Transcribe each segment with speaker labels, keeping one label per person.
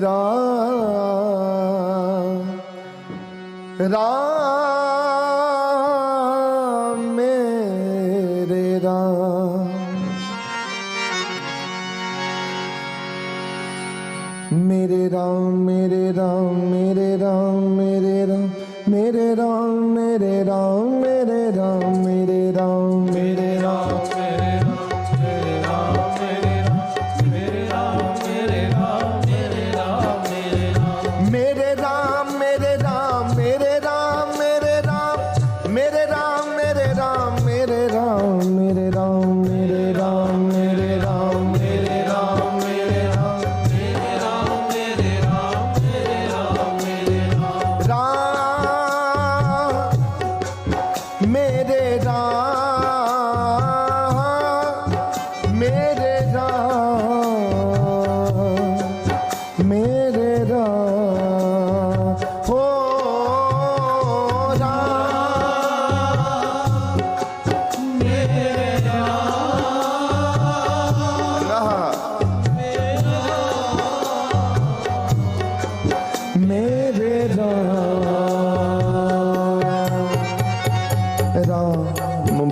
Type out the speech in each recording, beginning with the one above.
Speaker 1: राम राम मेरे राम मेरे राम मेरे राम मेरे राम मेरे राम मेरे राम मेरे राम मेरे राम मेरे राम मेरे राम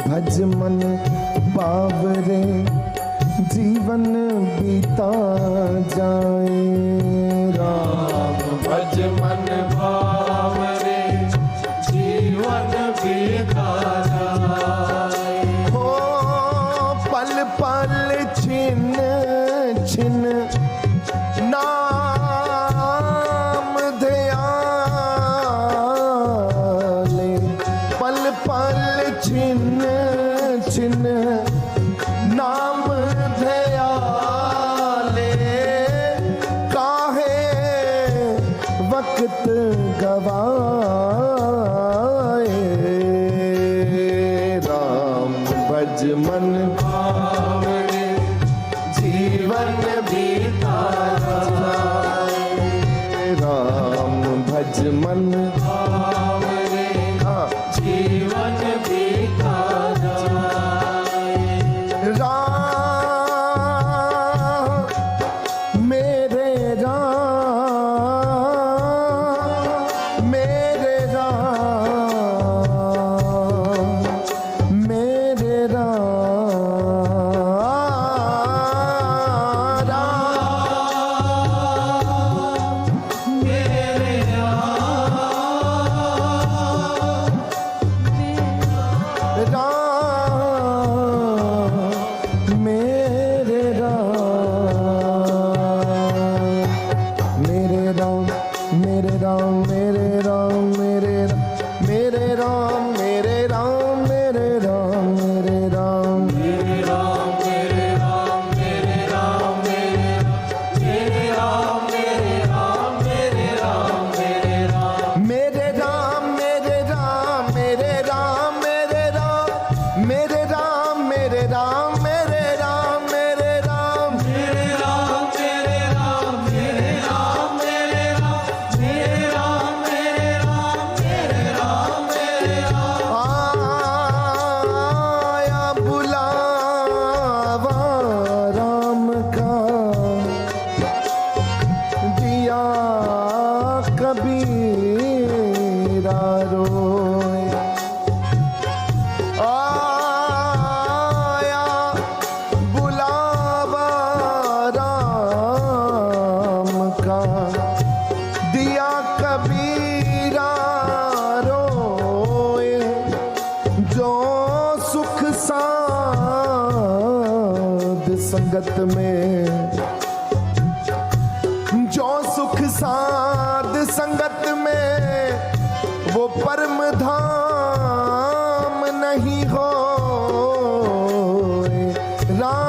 Speaker 1: भज मन बावरे जीवन बीता जाए राम
Speaker 2: भज मन बावरे जीवन बीता जाए
Speaker 1: हो पल पल छिन छिन नाम ध्याले पल पल छिन छिन नाम ध्याले काहे वक्त गवाए राम भज मन
Speaker 2: बावरे जीवन बीता जाए
Speaker 1: राम भज मन
Speaker 2: बावरे जीवन बीता
Speaker 1: संगत में जो सुख साध संगत में वो परम धाम नहीं हो राम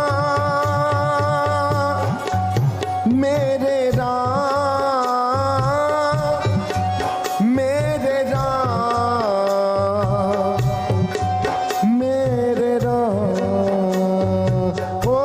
Speaker 1: मेरे राम मेरे राम मेरे राम ओ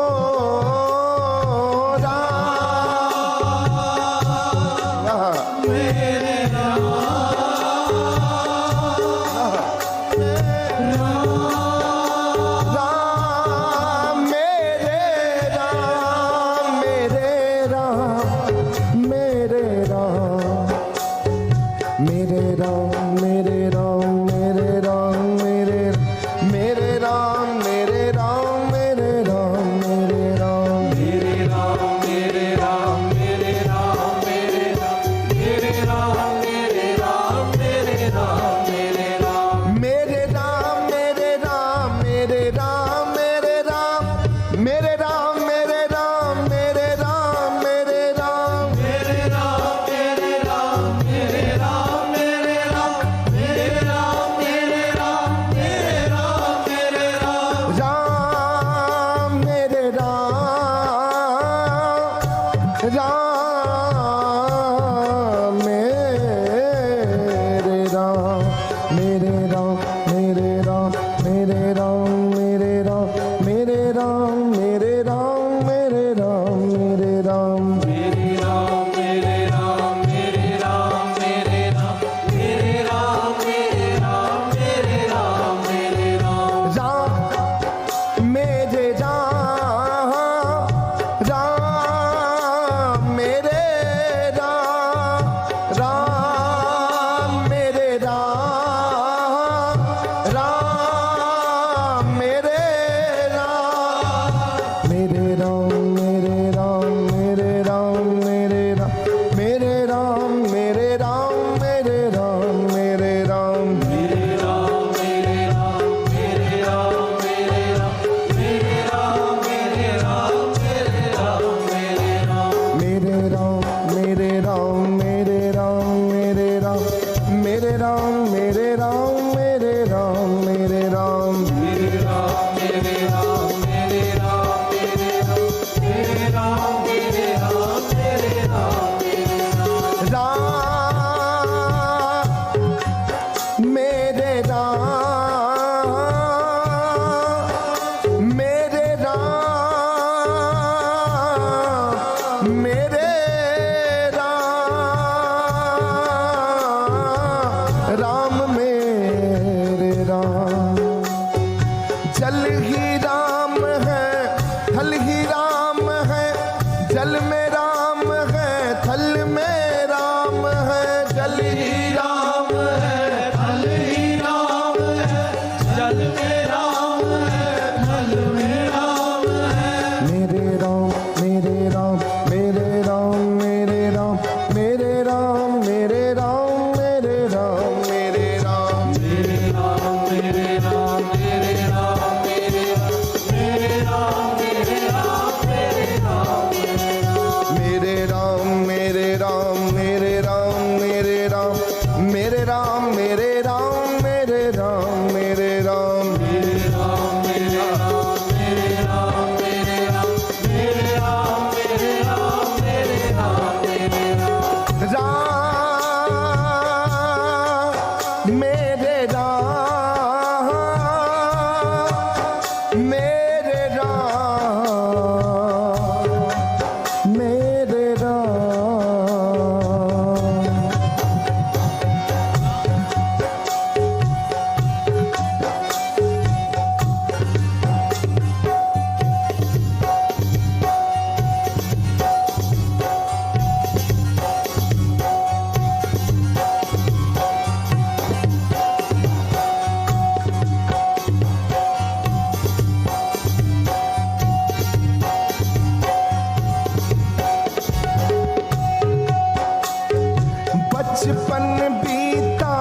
Speaker 1: बचपन बीता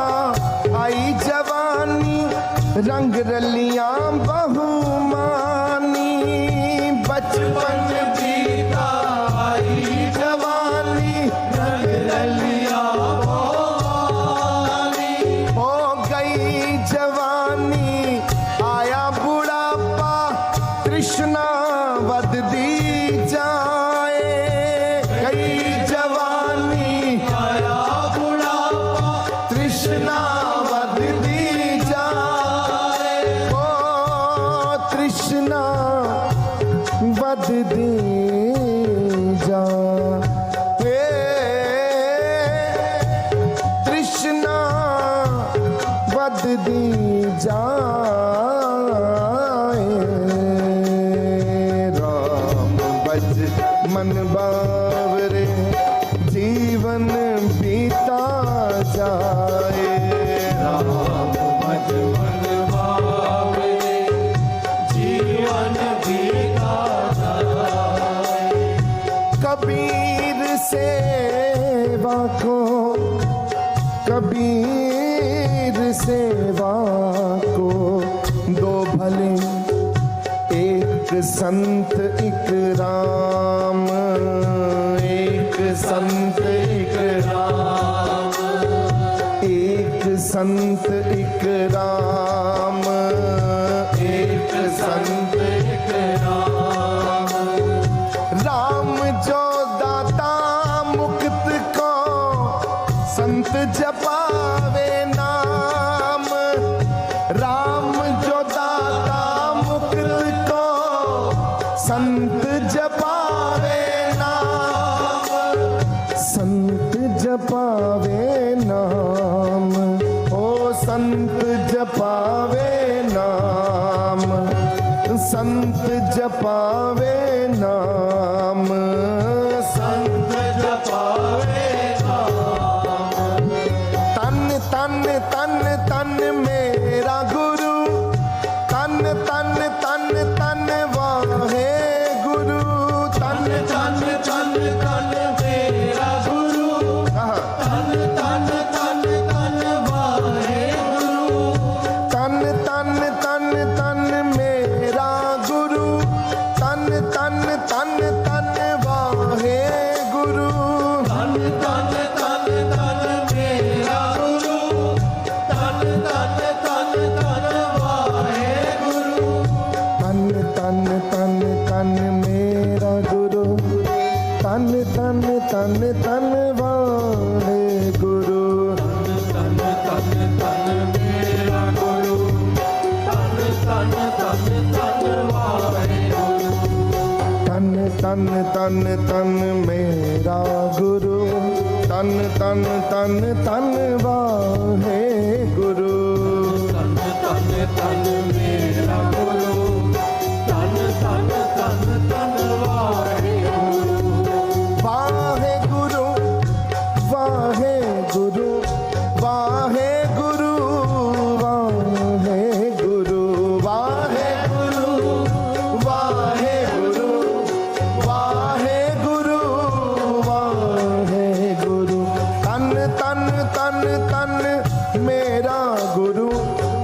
Speaker 1: आई जवानी, रंग रलियां बहुमानी। बचपन
Speaker 2: बीता आई
Speaker 1: जवानी,
Speaker 2: रंग रलिया बहुमानी।
Speaker 1: हो गई जवानी, आया बुढ़ापा, तृष्णा वधदी जाए। गई जवानी,
Speaker 2: आया बुढ़ापा,
Speaker 1: तृष्णा वधदी जाए। ओ तृष्णा वधदी जाए। तृष्णा वधदी जाए। राम बज मन बावरे, जीवन बीता जाए।
Speaker 2: राम भज मन भावे, जीवन बीता जाए।
Speaker 1: कबीर सेवा को, कबीर सेवा को, दो भले एक संत एक राम। एक संत एक
Speaker 2: राम,
Speaker 1: एक संत एक राम। एक संत
Speaker 2: एक राम।
Speaker 1: राम जो दाता मुक्त को, संत जपावे नाम। राम जो दाता मुक्त को, संत जपावे नाम। संत जपावे नाम, ओ संत जपावे नाम। संत जपावे नाम।
Speaker 2: संत जपावे नाम।
Speaker 1: तन तन तन तन मेरा गुरु, तन तन तन तन वाहे गुरु। तन
Speaker 2: तन तन तन मेरा गुरु,
Speaker 1: कहा
Speaker 2: तन तन तन तन वाहे गुरु।
Speaker 1: तन तन तन तन मेरा गुरु, तन तन तन तन वाहे गुरु।
Speaker 2: तन तन तन तन मेरा गुरु, तन तन तन तन वाहे गुरु।
Speaker 1: तन तन तन तन मेरा गुरु, तन तन तन तन वाहे गुरु।
Speaker 2: तन तन तन मेरा गुरु, तन तन तन तन वाहे गुरु।
Speaker 1: तन तन तन तन मेरा गुरु, तन तन तन तन वाहे गुरु।
Speaker 2: तन तन तन मेरा गुरु, तन तन तन तन वाहे गुरु।
Speaker 1: वाहे गुरु, वाहे गुरु, वाहे गुरु, वाहे गुरु, वाहे गुरु, वाहे गुरु, वाहे गुरु, वाहे गुरु। तन तन तन तन मेरा गुरु,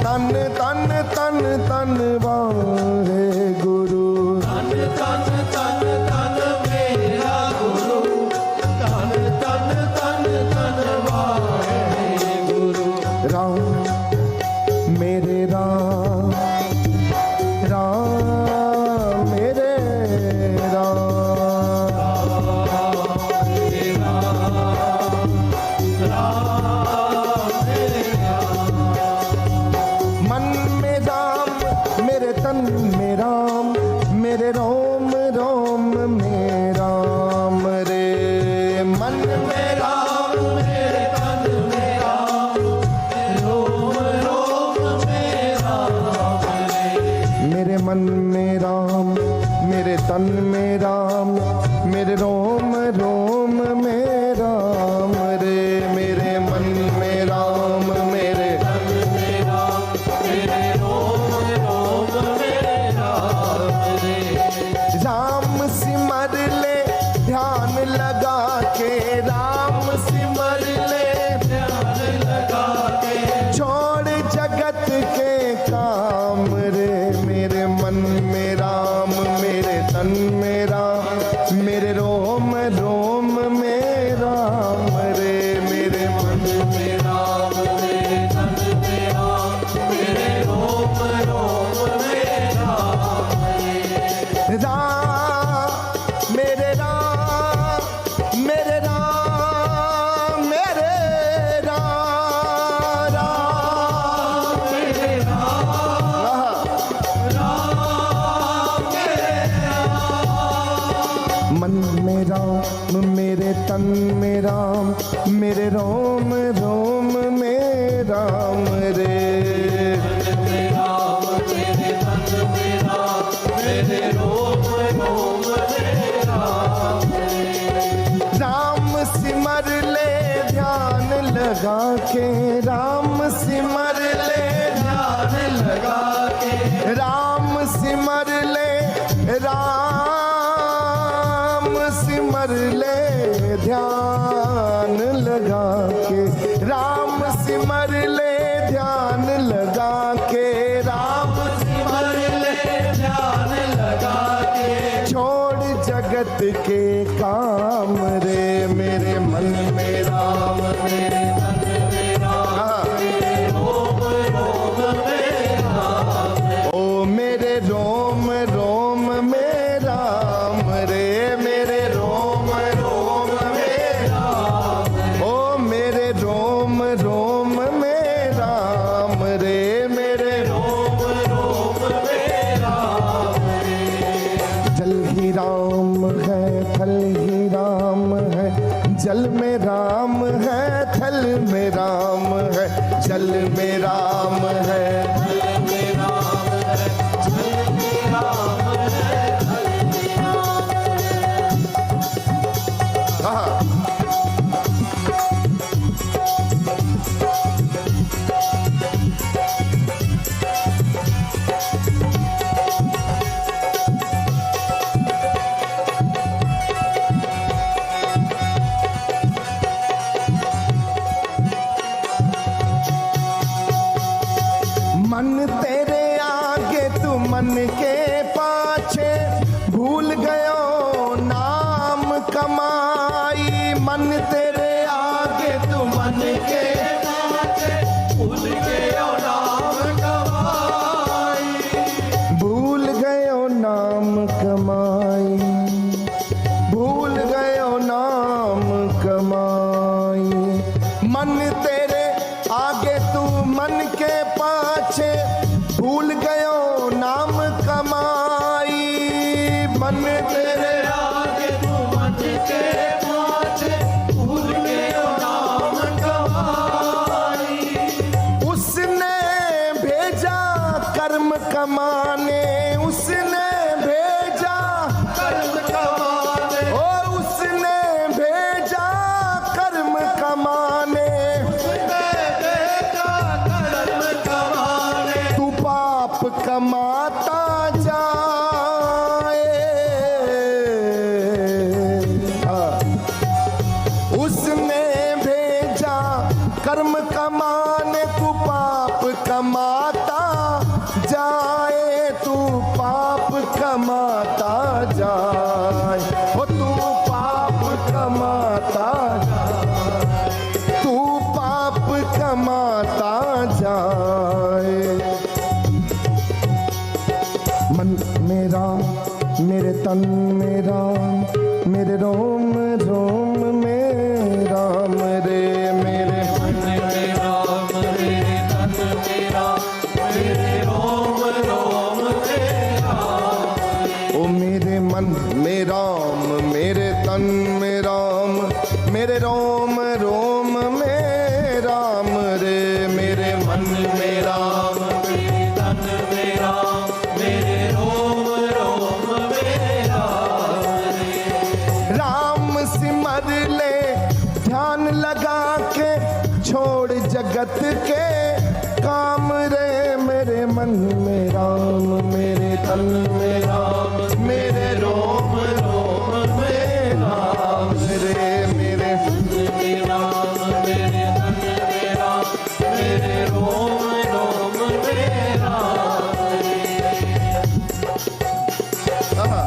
Speaker 1: तन तन तन तन वाहे गुरु।
Speaker 2: तन तन तन तन मेरा गुरु, तन तन तन तन वाहे गुरु।
Speaker 1: राम मेरे राम, राम मेरे राम। मन में राम, मेरे तन में राम, मेरे रोम रोम में राम रे। मन में
Speaker 2: राम मेरे तन में राम, रोम रोम में राम रे।
Speaker 1: मेरे मन में राम, मेरे तन में राम, मेरे रोम रोम में राम रे। मेरे मन में राम, मेरे
Speaker 2: तन में राम, मेरे रोम रोम में राम रे।
Speaker 1: राम सिमर ले ध्यान लगा के, राम तन में राम, मेरे रोम रोम में राम रे।
Speaker 2: राम मेरे तन में राम, मेरे रोम रोम में राम।
Speaker 1: राम सिमर ले ध्यान लगा के, राम सिमर ले ध्यान लगा के, राम सिमर ले, राम सिमर ले ध्यान लगा के, राम सिमर ले ध्यान लगा के, राम
Speaker 2: सिमर ले ध्यान लगा के,
Speaker 1: छोड़ जगत के काम रे, मेरे मन में राम,
Speaker 2: मेरे तन में राम, मेरे रोम रोम में राम।
Speaker 1: ओ मेरे रोम रोम में राम रे, मेरे रोम रोम में राम। ओ मेरे रोम रोम में राम रे, मेरे
Speaker 2: रोम रोम में राम।
Speaker 1: जल ही राम है, थल ही राम है, जल में राम है, थल में राम है, जल में राम है, हाँ। मन तेरे आगे तू मन के पाछे, भूल गयो नाम कमाई। मन तेरे आगे तू मन के
Speaker 2: पाछे, भूल गयो नाम कमाई।
Speaker 1: भूल गयो नाम कमाई, भूल गयो नाम कमाई। मन तेरे आगे तू मन के पाछे, भूल गयो नाम कमाई। मन तेरे
Speaker 2: आगे तू मन के पाछे, भूल गयो नाम कमाई।
Speaker 1: उसने भेजा कर्म कमाने, उसने भेजा
Speaker 2: कर्म कमाने,
Speaker 1: ओ उसने भेजा कर्म कमाने।
Speaker 2: बेटा कर्म कमाने।
Speaker 1: तू पाप कमाता जाए, उसने भेजा कर्म कमाने। तू पाप कमाता जाए, तू पाप कमाता जाए, ओ तू पाप कमाता जाए, तू पाप कमाता जाए। मन मेरा, मेरे तन में राम, मेरे रोम रोम में राम रे, मेरे
Speaker 2: मन में राम, मेरे तन में राम, मेरे रोम रोम में राम।
Speaker 1: ओ मेरे मन में राम, मेरे तन में राम, मेरे रोम रोम में राम रे, मेरे मन में राम,
Speaker 2: मेरे तन में राम, मेरे रोम रोम में राम।
Speaker 1: राम सिमर ले ध्यान लगा के, छोड़ जगत के काम रे, मेरे मन में राम, मेरे तन में राम, मेरे रोम रोम में राम रे, मेरे
Speaker 2: में राम, मेरे तन में राम, मेरे रोम रोम में राम।
Speaker 1: हाँ।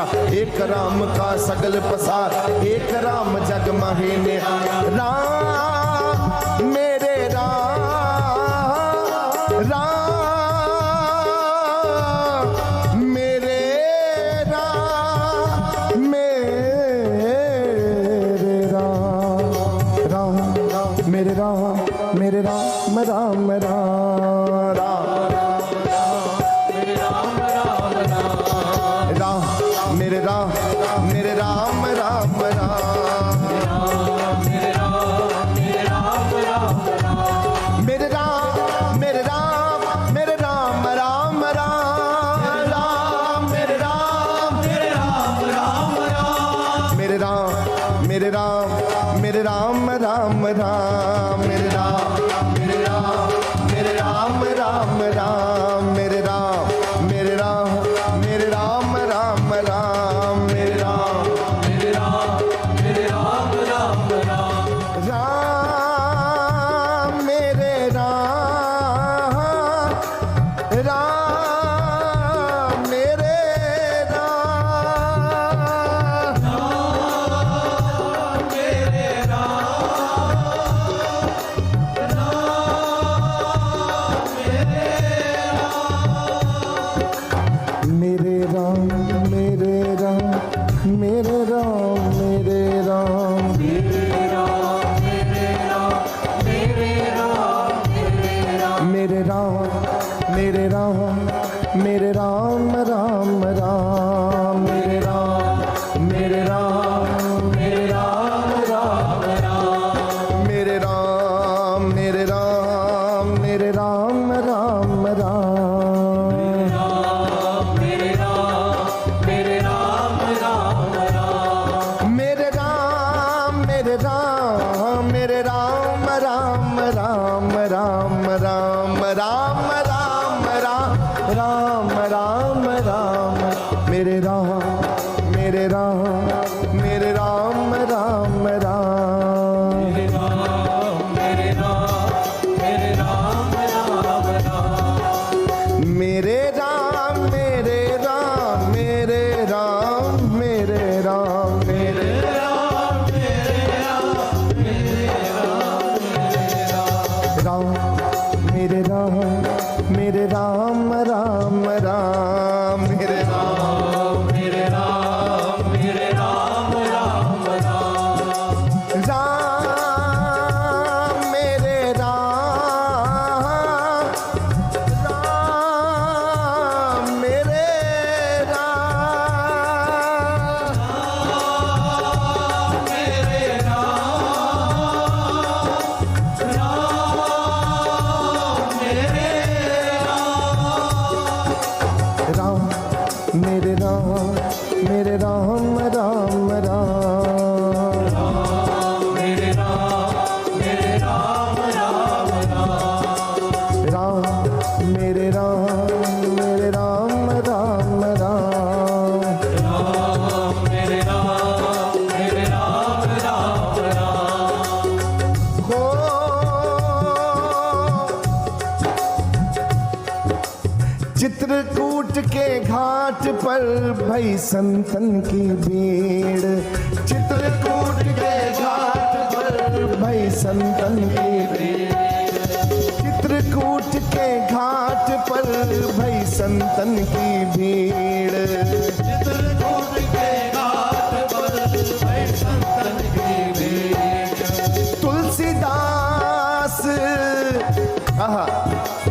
Speaker 1: ऊंचा, एक राम का सगल पसार, एक राम जग माहे निहार। राम मेरे राम, राम मेरे राम, मेरे राम, राम मेरे राम, मेरे राम, राम राम राम राम मेरे राम, मेरे राम, राम राम मेरे राम, मेरे राम, मेरे राम, मेरे राम, राम राम राम मेरे राम, मेरे राम, राम राम मेरे राम, मेरे राम, मेरे राम, राम राम मेरे राम, मेरे राम, मेरे राम, राम राम मेरे राम, मेरे राम, मेरे राम, राम राम मेरे राम, मेरे राम, मेरे राम, राम राम राम मेरे राम, राम मेरे मेरे राम, मेरे राम, मेरे राम, मेरे राम, मेरे राम, मेरे राम, मेरे राम, राम राम मेरे राम, मेरे राम, मेरे राम, राम राम मेरे राम, मेरे राम, मेरे राम, राम राम मेरे राम, मेरे राम, मेरे राम, मेरे राम, राम राम राम राम राम राम राम राम राम मेरे राम, मेरे राम, मेरे राम, राम राम मेरे राम, मेरे राम, मेरे राम, मेरे राम, मेरे राम, मेरे राम, मेरे राम, मेरे राम, मेरे राम, राम राम मेरे राम, मेरे राम, मेरे राम, राम राम राम मेरे राम, राम मेरे राम, मेरे राम, मेरे राम, राम राम मेरे राम, मेरे राम, राम राम मेरे राम, मेरे राम, राम राम मेरे राम, मेरे राम, राम राम हो चित्रकूट के घाट पर भई संतन की भीड़, चित्रकूट के घाट पर भई संतन की भीड़, चित्रकूट के घाट पर भई संतन की भीड़, चित्रकूट के घाट पर भई संतन की भीड़, तुलसीदास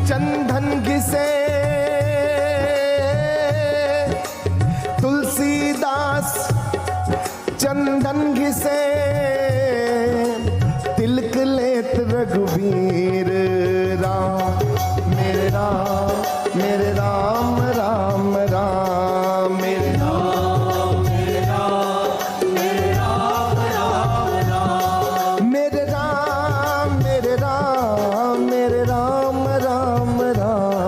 Speaker 1: चंदन घिसे, तुलसीदास चंदन घिसे, तिलक लेत रघुवीर राम, मेरे राम, मेरे राम, राम राम मेरे राम, मेरे राम, मेरे राम, राम राम मेरे राम, मेरे राम, मेरे राम, राम राम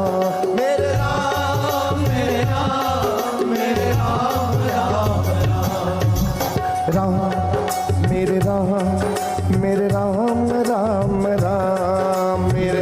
Speaker 1: मेरे राम, मेरे राम, मेरे राम, राम राम मेरे राम, मेरे राम, राम राम मेरे